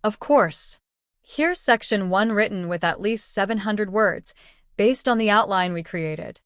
Of course. Here's section 1 written with at least 700 words, based on the outline we created.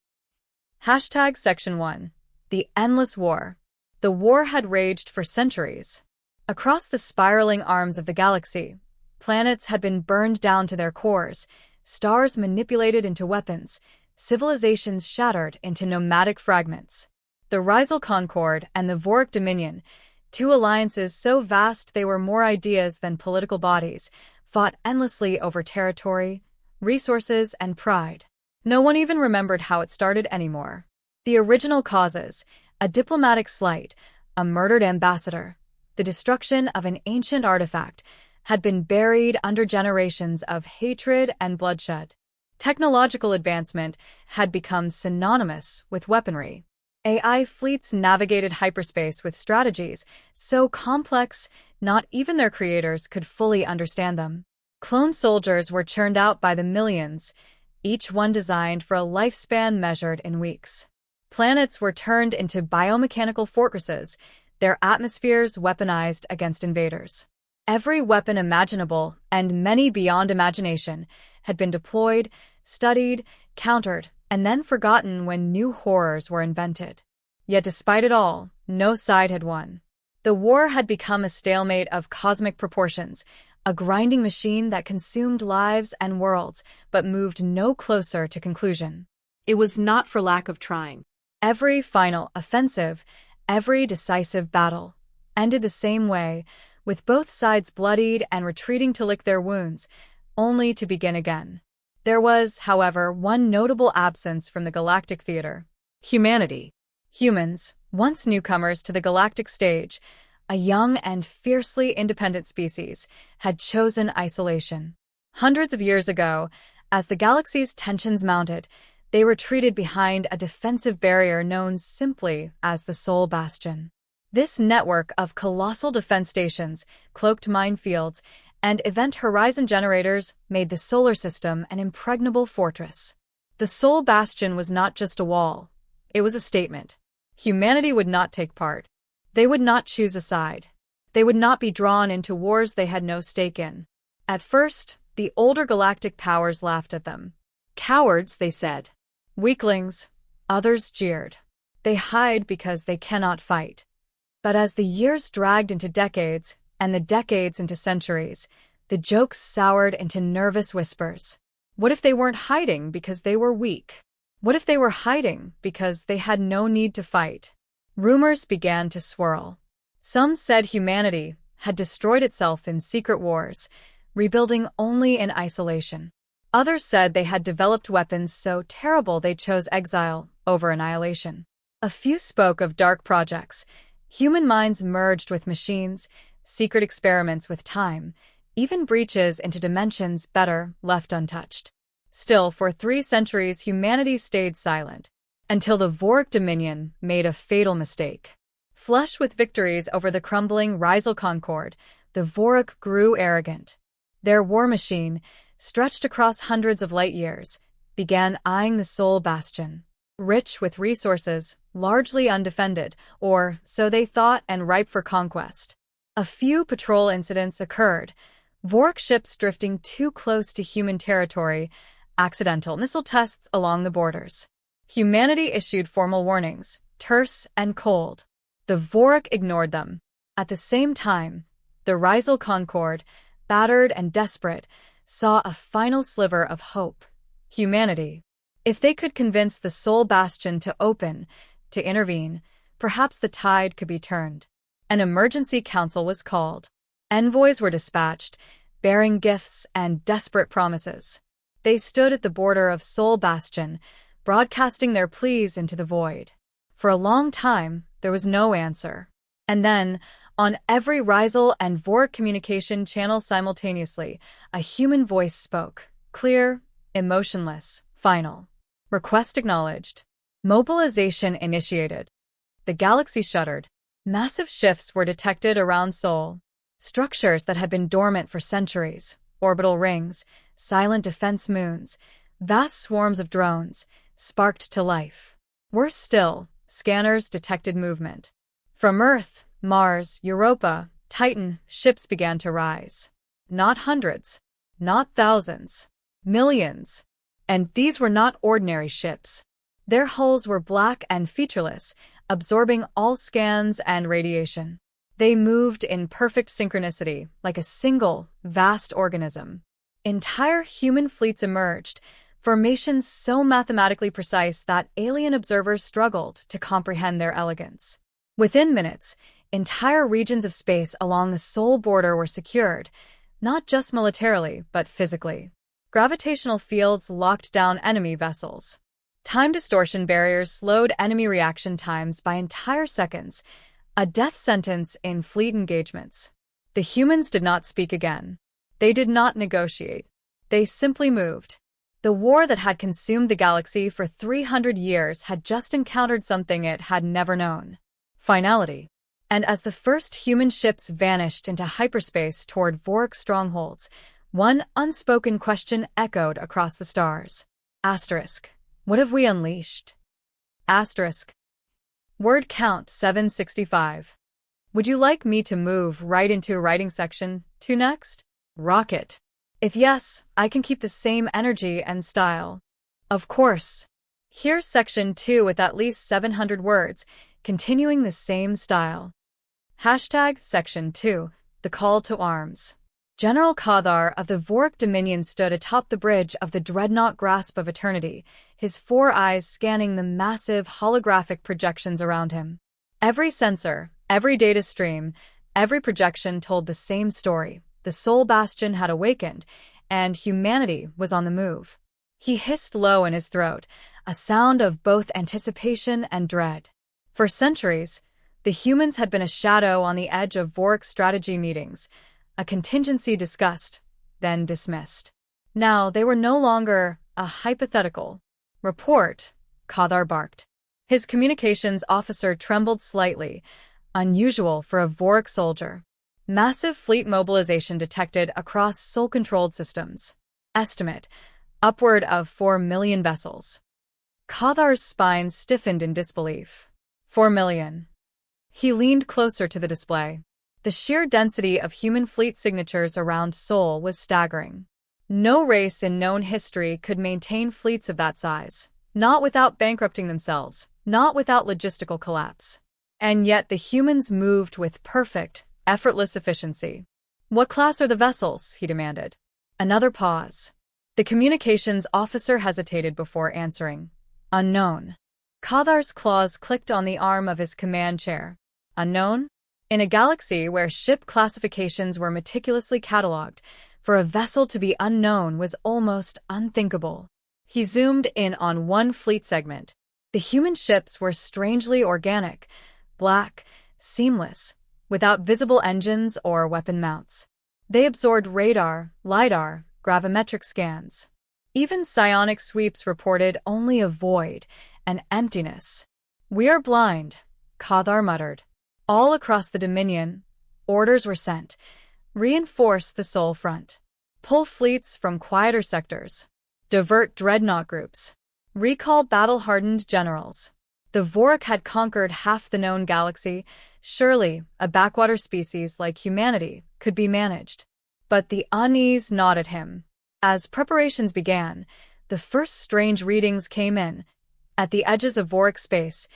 Hashtag section 1. The Endless War. The war had raged for centuries. Across the spiraling arms of the galaxy, planets had been burned down to their cores, stars manipulated into weapons, civilizations shattered into nomadic fragments. The Rizal Concord and the Voric Dominion, two alliances so vast they were more ideas than political bodies, fought endlessly over territory, resources, and pride. No one even remembered how it started anymore. The original causes: a diplomatic slight, a murdered ambassador, the destruction of an ancient artifact, had been buried under generations of hatred and bloodshed. Technological advancement had become synonymous with weaponry. AI fleets navigated hyperspace with strategies so complex not even their creators could fully understand them. Clone soldiers were churned out by the millions, each one designed for a lifespan measured in weeks. Planets were turned into biomechanical fortresses, their atmospheres weaponized against invaders. Every weapon imaginable, and many beyond imagination, had been deployed, studied, countered, and then forgotten when new horrors were invented. Yet despite it all, no side had won. The war had become a stalemate of cosmic proportions, a grinding machine that consumed lives and worlds, but moved no closer to conclusion. It was not for lack of trying. Every final offensive, every decisive battle, ended the same way, with both sides bloodied and retreating to lick their wounds, only to begin again. There was, however, one notable absence from the galactic theater: humanity. Humans, once newcomers to the galactic stage, a young and fiercely independent species, had chosen isolation. Hundreds of years ago, as the galaxy's tensions mounted, they retreated behind a defensive barrier known simply as the Soul Bastion. This network of colossal defense stations, cloaked minefields, and event horizon generators made the solar system an impregnable fortress. The Soul Bastion was not just a wall. It was a statement. Humanity would not take part. They would not choose a side. They would not be drawn into wars they had no stake in. At first, the older galactic powers laughed at them. Cowards, they said. Weaklings, others jeered. They hide because they cannot fight. But as the years dragged into decades, and the decades into centuries, the jokes soured into nervous whispers. What if they weren't hiding because they were weak? What if they were hiding because they had no need to fight? Rumors began to swirl. Some said humanity had destroyed itself in secret wars, rebuilding only in isolation. Others said they had developed weapons so terrible they chose exile over annihilation. A few spoke of dark projects, human minds merged with machines, secret experiments with time, even breaches into dimensions better left untouched. Still, for 3 centuries humanity stayed silent, until the Voric Dominion made a fatal mistake. Flush with victories over the crumbling Rizal Concord, the Voric grew arrogant. Their war machine, stretched across hundreds of light years, began eyeing the Soul Bastion. Rich with resources, largely undefended, or so they thought, and ripe for conquest. A few patrol incidents occurred, Voric ships drifting too close to human territory, accidental missile tests along the borders. Humanity issued formal warnings, terse and cold. The Voric ignored them. At the same time, the Rizal Concord, battered and desperate, saw a final sliver of hope. Humanity. If they could convince the Soul Bastion to open, to intervene, perhaps the tide could be turned. An emergency council was called. Envoys were dispatched, bearing gifts and desperate promises. They stood at the border of Soul Bastion, broadcasting their pleas into the void. For a long time, there was no answer. And then, on every Rizal and Voric communication channel simultaneously, a human voice spoke. Clear, emotionless, final. Request acknowledged. Mobilization initiated. The galaxy shuddered. Massive shifts were detected around Sol. Structures that had been dormant for centuries, orbital rings, silent defense moons, vast swarms of drones, sparked to life. Worse still, scanners detected movement. From Earth, Mars, Europa, Titan, ships began to rise. Not hundreds, not thousands, millions. And these were not ordinary ships. Their hulls were black and featureless, absorbing all scans and radiation. They moved in perfect synchronicity, like a single, vast organism. Entire human fleets emerged, formations so mathematically precise that alien observers struggled to comprehend their elegance. Within minutes, entire regions of space along the sole border were secured, not just militarily, but physically. Gravitational fields locked down enemy vessels. Time distortion barriers slowed enemy reaction times by entire seconds, a death sentence in fleet engagements. The humans did not speak again. They did not negotiate. They simply moved. The war that had consumed the galaxy for 300 years had just encountered something it had never known: finality. And as the first human ships vanished into hyperspace toward Vorik strongholds, one unspoken question echoed across the stars. Asterisk. What have we unleashed? Asterisk. Word count 765. Would you like me to move right into writing section 2 next? Rocket. If yes, I can keep the same energy and style. Of course. Here's section 2 with at least 700 words, continuing the same style. Hashtag section 2, the call to arms. General Kadar of the Vorik Dominion stood atop the bridge of the dreadnought Grasp of Eternity, his 4 eyes scanning the massive holographic projections around him. Every sensor, every data stream, every projection told the same story. The Soul Bastion had awakened, and humanity was on the move. He hissed low in his throat, a sound of both anticipation and dread. For centuries, the humans had been a shadow on the edge of Vorik strategy meetings, a contingency discussed, then dismissed. Now they were no longer a hypothetical. Report, Kadar barked. His communications officer trembled slightly, unusual for a Vorik soldier. Massive fleet mobilization detected across Soul-controlled systems. Estimate, upward of 4 million vessels. Kadar's spine stiffened in disbelief. 4 million. He leaned closer to the display. The sheer density of human fleet signatures around Sol was staggering. No race in known history could maintain fleets of that size, not without bankrupting themselves, not without logistical collapse. And yet the humans moved with perfect, effortless efficiency. What class are the vessels? He demanded. Another pause. The communications officer hesitated before answering. Unknown. Kadar's claws clicked on the arm of his command chair. Unknown? In a galaxy where ship classifications were meticulously catalogued, for a vessel to be unknown was almost unthinkable. He zoomed in on one fleet segment. The human ships were strangely organic, black, seamless, without visible engines or weapon mounts. They absorbed radar, lidar, gravimetric scans. Even psionic sweeps reported only a void, an emptiness. We are blind, Kadar muttered. All across the Dominion, orders were sent. Reinforce the Soul front. Pull fleets from quieter sectors. Divert dreadnought groups. Recall battle-hardened generals. The Vorik had conquered half the known galaxy. Surely, a backwater species like humanity could be managed. But the unease gnawed at him. As preparations began, the first strange readings came in. At the edges of Vorik space,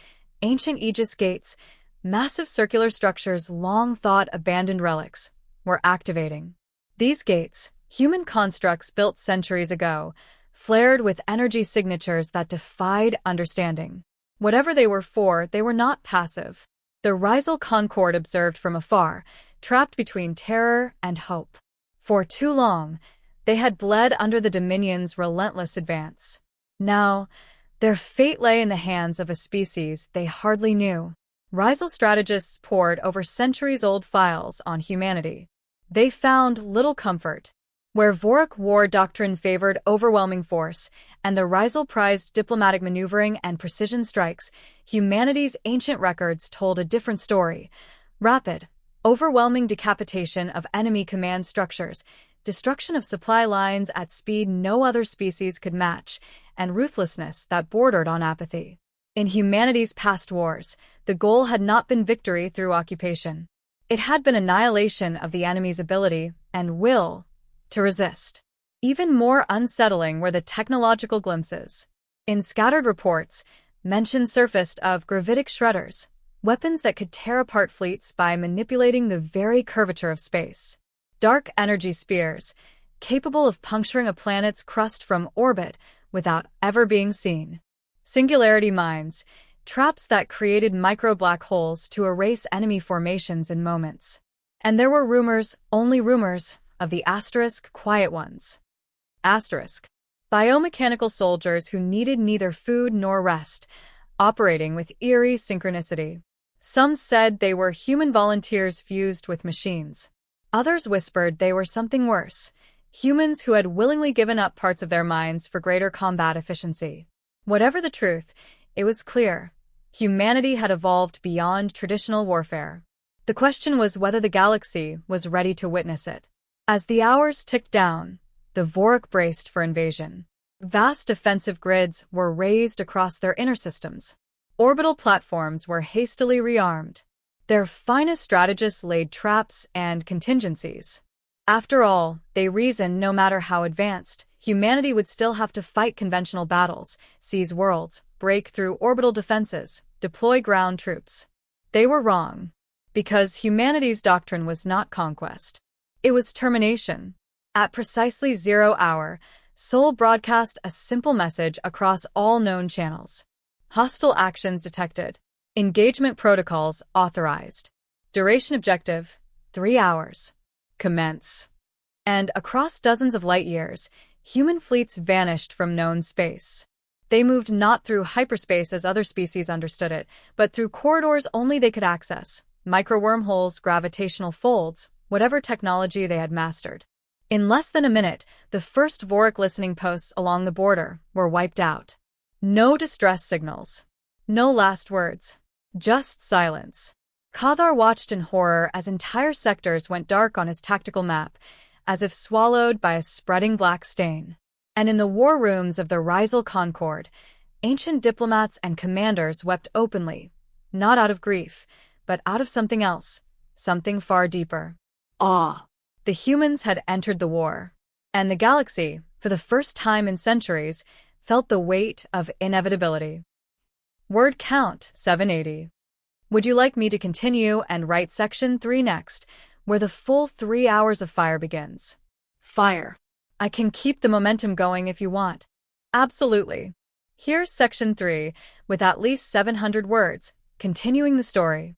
ancient Aegis gates, massive circular structures long thought abandoned relics, were activating. These gates, human constructs built centuries ago, flared with energy signatures that defied understanding. Whatever they were for, they were not passive. The Rizal Concord observed from afar, trapped between terror and hope. For too long, they had bled under the Dominion's relentless advance. Now, their fate lay in the hands of a species they hardly knew. Rizal strategists pored over centuries-old files on humanity. They found little comfort. Where Vorik war doctrine favored overwhelming force, and the Rizal prized diplomatic maneuvering and precision strikes, humanity's ancient records told a different story. Rapid, overwhelming decapitation of enemy command structures, destruction of supply lines at speed no other species could match, and ruthlessness that bordered on apathy. In humanity's past wars, the goal had not been victory through occupation. It had been annihilation of the enemy's ability and will to resist. Even more unsettling were the technological glimpses. In scattered reports, mention surfaced of gravitic shredders, weapons that could tear apart fleets by manipulating the very curvature of space. Dark energy spears, capable of puncturing a planet's crust from orbit without ever being seen. Singularity mines, traps that created micro-black holes to erase enemy formations in moments. And there were rumors, only rumors, of the asterisk quiet ones. Asterisk. Biomechanical soldiers who needed neither food nor rest, operating with eerie synchronicity. Some said they were human volunteers fused with machines. Others whispered they were something worse, humans who had willingly given up parts of their minds for greater combat efficiency. Whatever the truth, it was clear. Humanity had evolved beyond traditional warfare. The question was whether the galaxy was ready to witness it. As the hours ticked down, the Vorik braced for invasion. Vast defensive grids were raised across their inner systems. Orbital platforms were hastily rearmed. Their finest strategists laid traps and contingencies. After all, they reasoned no matter how advanced, humanity would still have to fight conventional battles, seize worlds, break through orbital defenses, deploy ground troops. They were wrong. Because humanity's doctrine was not conquest. It was termination. At precisely 0 hour, Sol broadcast a simple message across all known channels. Hostile actions detected. Engagement protocols authorized. Duration objective, 3 hours. Commence. And across dozens of light years, human fleets vanished from known space. They moved not through hyperspace as other species understood it, but through corridors only they could access, micro-wormholes, gravitational folds, whatever technology they had mastered. In less than a minute, the first Vorik listening posts along the border were wiped out. No distress signals. No last words. Just silence. Kathar watched in horror as entire sectors went dark on his tactical map, as if swallowed by a spreading black stain. And in the war rooms of the Rizal Concord, ancient diplomats and commanders wept openly, not out of grief, but out of something else, something far deeper. Awe. The humans had entered the war, and the galaxy, for the first time in centuries, felt the weight of inevitability. Word count 780. Would you like me to continue and write section 3 next, where the full 3 hours of fire begins? Fire. I can keep the momentum going if you want. Absolutely. Here's section 3, with at least 700 words, continuing the story.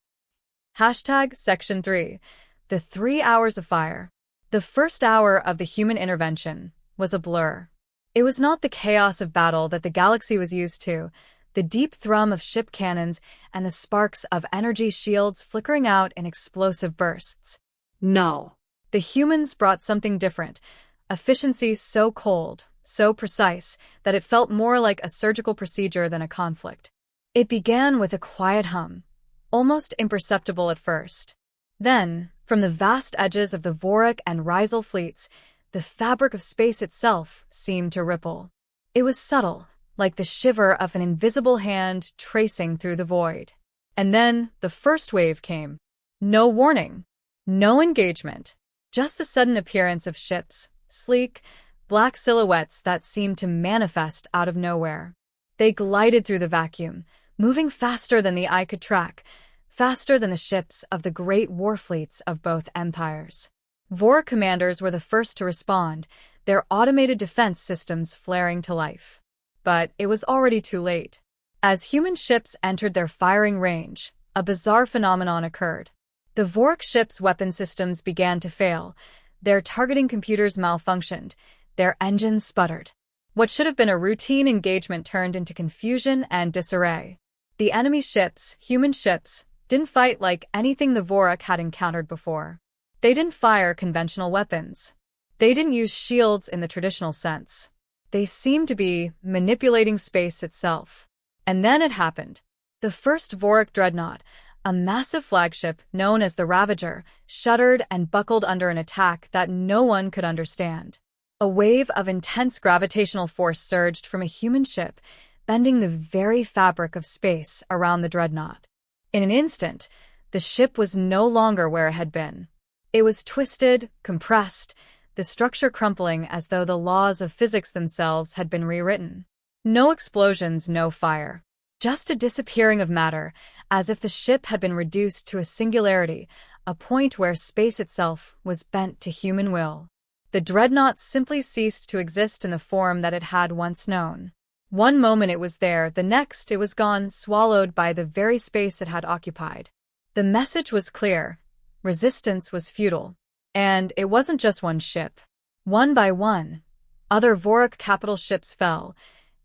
Hashtag section 3. The 3 hours of fire. The first hour of the human intervention was a blur. It was not the chaos of battle that the galaxy was used to, the deep thrum of ship cannons and the sparks of energy shields flickering out in explosive bursts. No. The humans brought something different, efficiency so cold, so precise, that it felt more like a surgical procedure than a conflict. It began with a quiet hum, almost imperceptible at first. Then, from the vast edges of the Vorik and Rizal fleets, the fabric of space itself seemed to ripple. It was subtle, like the shiver of an invisible hand tracing through the void. And then the first wave came. No warning. No engagement. Just the sudden appearance of ships, sleek, black silhouettes that seemed to manifest out of nowhere. They glided through the vacuum, moving faster than the eye could track, faster than the ships of the great war fleets of both empires. Vorik commanders were the first to respond, their automated defense systems flaring to life. But it was already too late. As human ships entered their firing range, a bizarre phenomenon occurred. The Vorik ships' weapon systems began to fail, their targeting computers malfunctioned, their engines sputtered. What should have been a routine engagement turned into confusion and disarray. The enemy ships, human ships, didn't fight like anything the Vorik had encountered before. They didn't fire conventional weapons. They didn't use shields in the traditional sense. They seemed to be manipulating space itself. And then it happened. The first Vorik dreadnought, a massive flagship known as the Ravager, shuddered and buckled under an attack that no one could understand. A wave of intense gravitational force surged from a human ship, bending the very fabric of space around the dreadnought. In an instant, The ship was no longer where it had been. It was twisted, compressed, the structure crumpling as though the laws of physics themselves had been rewritten. No explosions, no fire. Just a disappearing of matter, as if the ship had been reduced to a singularity, a point where space itself was bent to human will. The dreadnought simply ceased to exist in the form that it had once known. One moment it was there, the next it was gone, swallowed by the very space it had occupied. The message was clear. Resistance was futile. And it wasn't just one ship. One by one, other Vorik capital ships fell,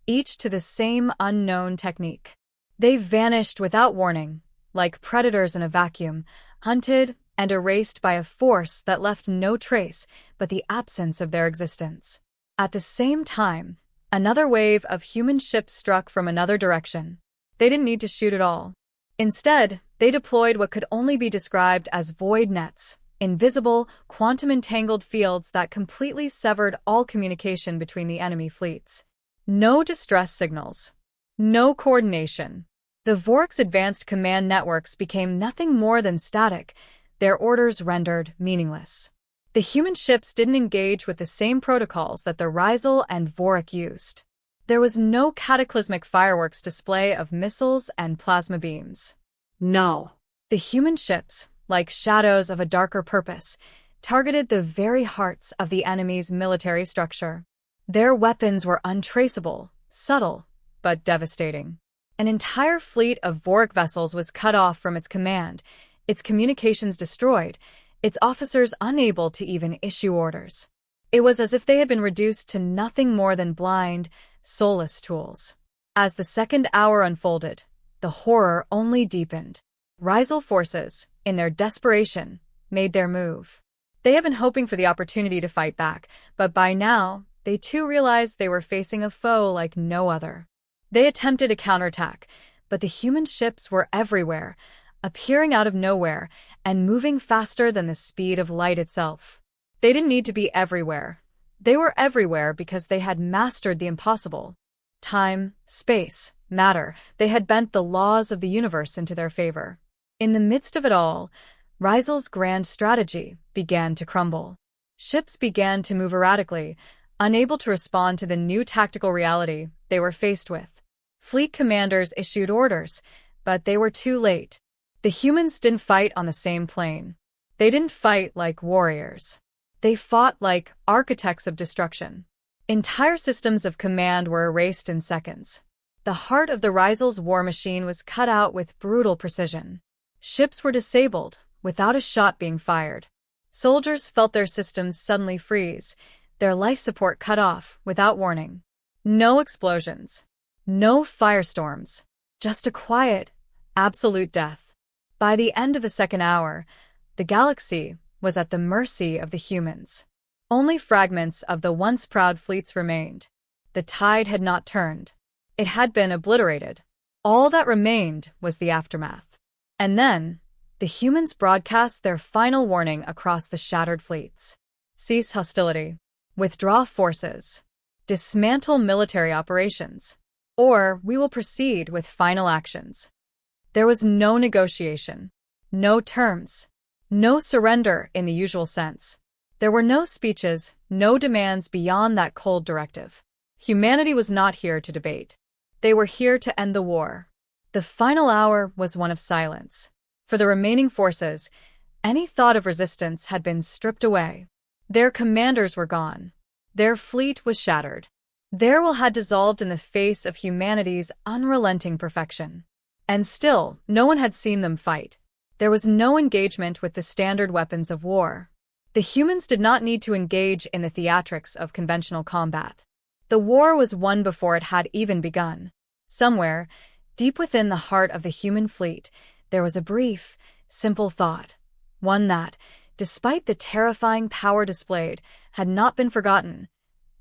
each to the same unknown technique. They vanished without warning, like predators in a vacuum, hunted and erased by a force that left no trace but the absence of their existence. At the same time, another wave of human ships struck from another direction. They didn't need to shoot at all. Instead, they deployed what could only be described as void nets, invisible, quantum-entangled fields that completely severed all communication between the enemy fleets. No distress signals. No coordination. The Vork's advanced command networks became nothing more than static, their orders rendered meaningless. The human ships didn't engage with the same protocols that the Rizal and Vorik used. There was no cataclysmic fireworks display of missiles and plasma beams. No. The human ships, like shadows of a darker purpose, targeted the very hearts of the enemy's military structure. Their weapons were untraceable, subtle, but devastating. An entire fleet of Vorik vessels was cut off from its command, its communications destroyed, its officers unable to even issue orders. It was as if they had been reduced to nothing more than blind, soulless tools. As the second hour unfolded, the horror only deepened. Rizal forces, in their desperation, made their move. They had been hoping for the opportunity to fight back, but by now, they too realized they were facing a foe like no other. They attempted a counterattack, but the human ships were everywhere, appearing out of nowhere and moving faster than the speed of light itself. They didn't need to be everywhere. They were everywhere because they had mastered the impossible. Time, space, matter, they had bent the laws of the universe into their favor. In the midst of it all, Rizal's grand strategy began to crumble. Ships began to move erratically, unable to respond to the new tactical reality they were faced with. Fleet commanders issued orders, but they were too late. The humans didn't fight on the same plane. They didn't fight like warriors. They fought like architects of destruction. Entire systems of command were erased in seconds. The heart of the Rizal's war machine was cut out with brutal precision. Ships were disabled, without a shot being fired. Soldiers felt their systems suddenly freeze, their life support cut off without warning. No explosions. No firestorms. Just a quiet, absolute death. By the end of the second hour, the galaxy was at the mercy of the humans. Only fragments of the once proud fleets remained. The tide had not turned. It had been obliterated. All that remained was the aftermath. And then, the humans broadcast their final warning across the shattered fleets. Cease hostility. Withdraw forces. Dismantle military operations. Or we will proceed with final actions. There was no negotiation. No terms. No surrender in the usual sense. There were no speeches, no demands beyond that cold directive. Humanity was not here to debate. They were here to end the war. The final hour was one of silence. For the remaining forces, any thought of resistance had been stripped away. Their commanders were gone. Their fleet was shattered. Their will had dissolved in the face of humanity's unrelenting perfection. And still, no one had seen them fight. There was no engagement with the standard weapons of war. The humans did not need to engage in the theatrics of conventional combat. The war was won before it had even begun. Somewhere, deep within the heart of the human fleet, there was a brief, simple thought. One that, despite the terrifying power displayed, had not been forgotten.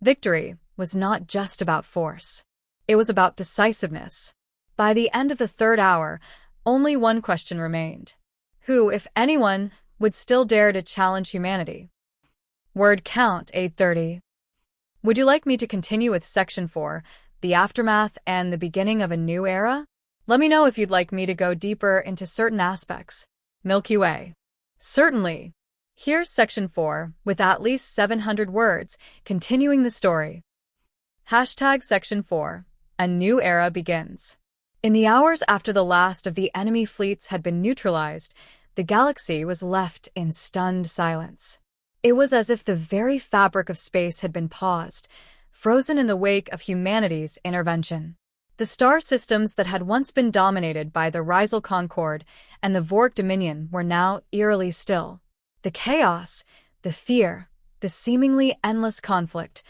Victory was not just about force. It was about decisiveness. By the end of the third hour, only one question remained. Who, if anyone, would still dare to challenge humanity? Word count 830. Would you like me to continue with Section 4, the aftermath and the beginning of a new era? Let me know if you'd like me to go deeper into certain aspects. Milky Way. Certainly. Here's section 4, with at least 700 words, continuing the story. Hashtag section 4. A new era begins. In the hours after the last of the enemy fleets had been neutralized, the galaxy was left in stunned silence. It was as if the very fabric of space had been paused, frozen in the wake of humanity's intervention. The star systems that had once been dominated by the Rizal Concord and the Vork Dominion were now eerily still. The chaos, the fear, the seemingly endless conflict,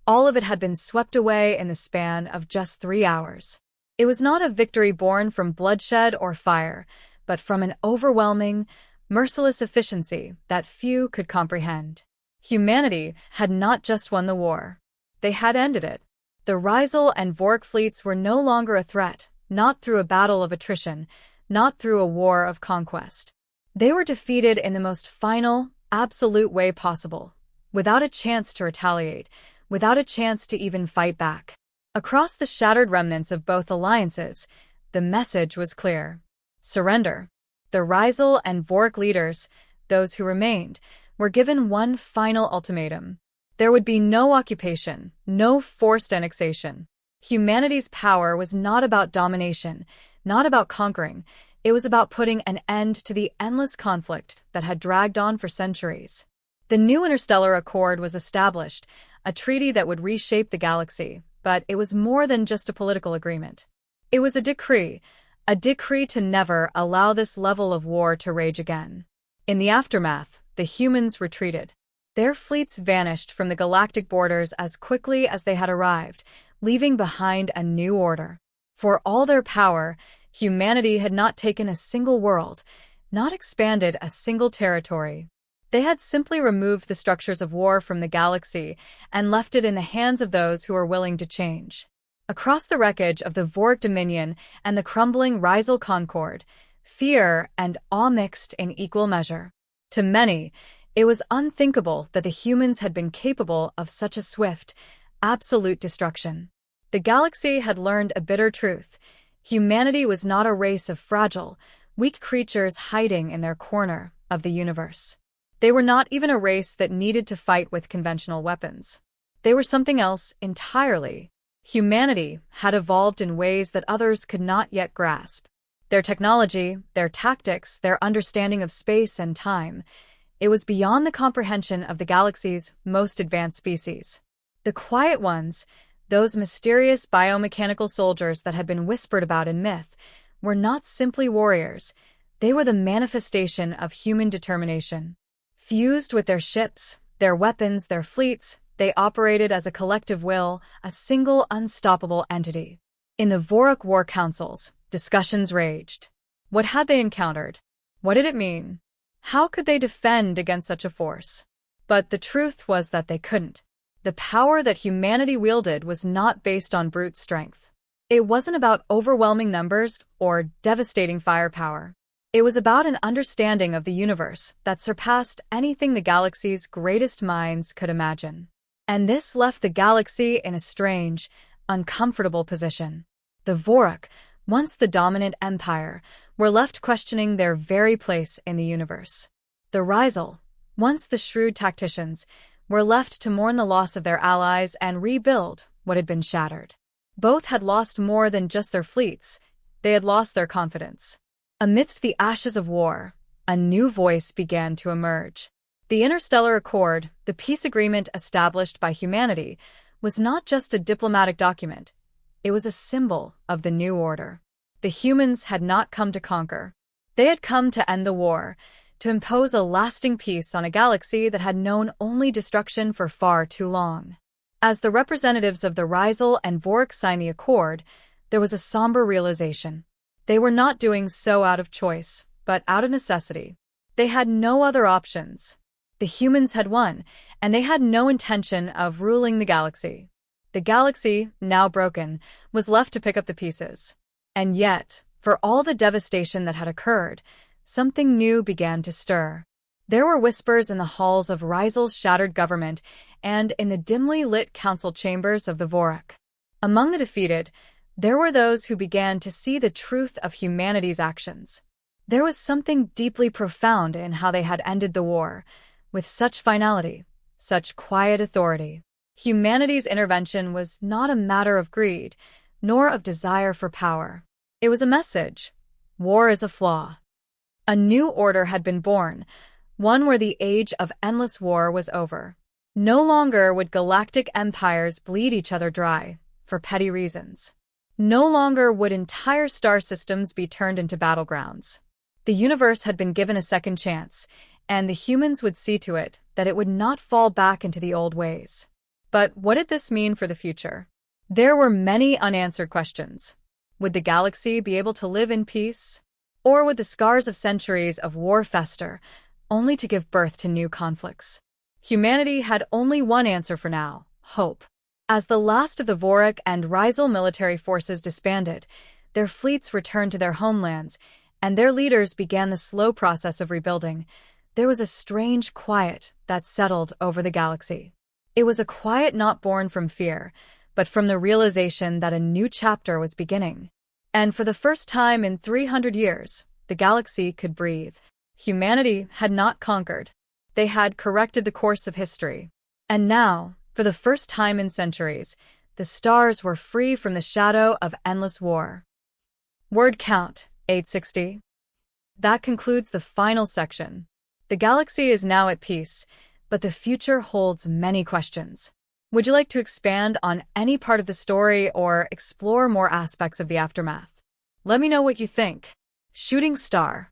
all of it had been swept away in the span of just 3 hours. It was not a victory born from bloodshed or fire, but from an overwhelming, merciless efficiency that few could comprehend. Humanity had not just won the war. They had ended it. The Rizal and Vork fleets were no longer a threat, not through a battle of attrition, not through a war of conquest. They were defeated in the most final, absolute way possible, without a chance to retaliate, without a chance to even fight back. Across the shattered remnants of both alliances, the message was clear. Surrender. The Rizal and Vork leaders, those who remained, were given one final ultimatum. There would be no occupation, no forced annexation. Humanity's power was not about domination, not about conquering. It was about putting an end to the endless conflict that had dragged on for centuries. The new Interstellar Accord was established, a treaty that would reshape the galaxy, but it was more than just a political agreement. It was a decree to never allow this level of war to rage again. In the aftermath, the humans retreated. Their fleets vanished from the galactic borders as quickly as they had arrived, leaving behind a new order. For all their power, humanity had not taken a single world, not expanded a single territory. They had simply removed the structures of war from the galaxy and left it in the hands of those who were willing to change. Across the wreckage of the Vork Dominion and the crumbling Rizal Concord, fear and awe mixed in equal measure. To many, it was unthinkable that the humans had been capable of such a swift, absolute destruction. The galaxy had learned a bitter truth. Humanity was not a race of fragile, weak creatures hiding in their corner of the universe. They were not even a race that needed to fight with conventional weapons. They were something else entirely. Humanity had evolved in ways that others could not yet grasp. Their technology, their tactics, their understanding of space and time, it was beyond the comprehension of the galaxy's most advanced species. The quiet ones, those mysterious biomechanical soldiers that had been whispered about in myth, were not simply warriors. They were the manifestation of human determination. Fused with their ships, their weapons, their fleets, they operated as a collective will, a single unstoppable entity. In the Vorok War Councils, discussions raged. What had they encountered? What did it mean? How could they defend against such a force? But the truth was that they couldn't. The power that humanity wielded was not based on brute strength. It wasn't about overwhelming numbers or devastating firepower. It was about an understanding of the universe that surpassed anything the galaxy's greatest minds could imagine. And this left the galaxy in a strange, uncomfortable position. The Vorok, once the dominant empire, were left questioning their very place in the universe. The Rizal, once the shrewd tacticians, were left to mourn the loss of their allies and rebuild what had been shattered. Both had lost more than just their fleets. They had lost their confidence. Amidst the ashes of war, a new voice began to emerge. The Interstellar Accord, the peace agreement established by humanity, was not just a diplomatic document. It was a symbol of the new order. The humans had not come to conquer. They had come to end the war, to impose a lasting peace on a galaxy that had known only destruction for far too long. As the representatives of the Rizal and Vork signed the accord, there was a somber realization. They were not doing so out of choice, but out of necessity. They had no other options. The humans had won, and they had no intention of ruling the galaxy. The galaxy, now broken, was left to pick up the pieces. And yet, for all the devastation that had occurred, something new began to stir. There were whispers in the halls of Rizal's shattered government and in the dimly lit council chambers of the Vorok. Among the defeated, there were those who began to see the truth of humanity's actions. There was something deeply profound in how they had ended the war, with such finality, such quiet authority. Humanity's intervention was not a matter of greed, nor of desire for power. It was a message. War is a flaw. A new order had been born, one where the age of endless war was over. No longer would galactic empires bleed each other dry, for petty reasons. No longer would entire star systems be turned into battlegrounds. The universe had been given a second chance, and the humans would see to it that it would not fall back into the old ways. But what did this mean for the future? There were many unanswered questions. Would the galaxy be able to live in peace? Or would the scars of centuries of war fester, only to give birth to new conflicts? Humanity had only one answer for now: hope. As the last of the Vorik and Rizal military forces disbanded, their fleets returned to their homelands, and their leaders began the slow process of rebuilding. There was a strange quiet that settled over the galaxy. It was a quiet not born from fear, but from the realization that a new chapter was beginning. And for the first time in 300 years, the galaxy could breathe. Humanity had not conquered. They had corrected the course of history. And now, for the first time in centuries, the stars were free from the shadow of endless war. Word count, 860. That concludes the final section. The galaxy is now at peace, but the future holds many questions. Would you like to expand on any part of the story or explore more aspects of the aftermath? Let me know what you think. Shooting star.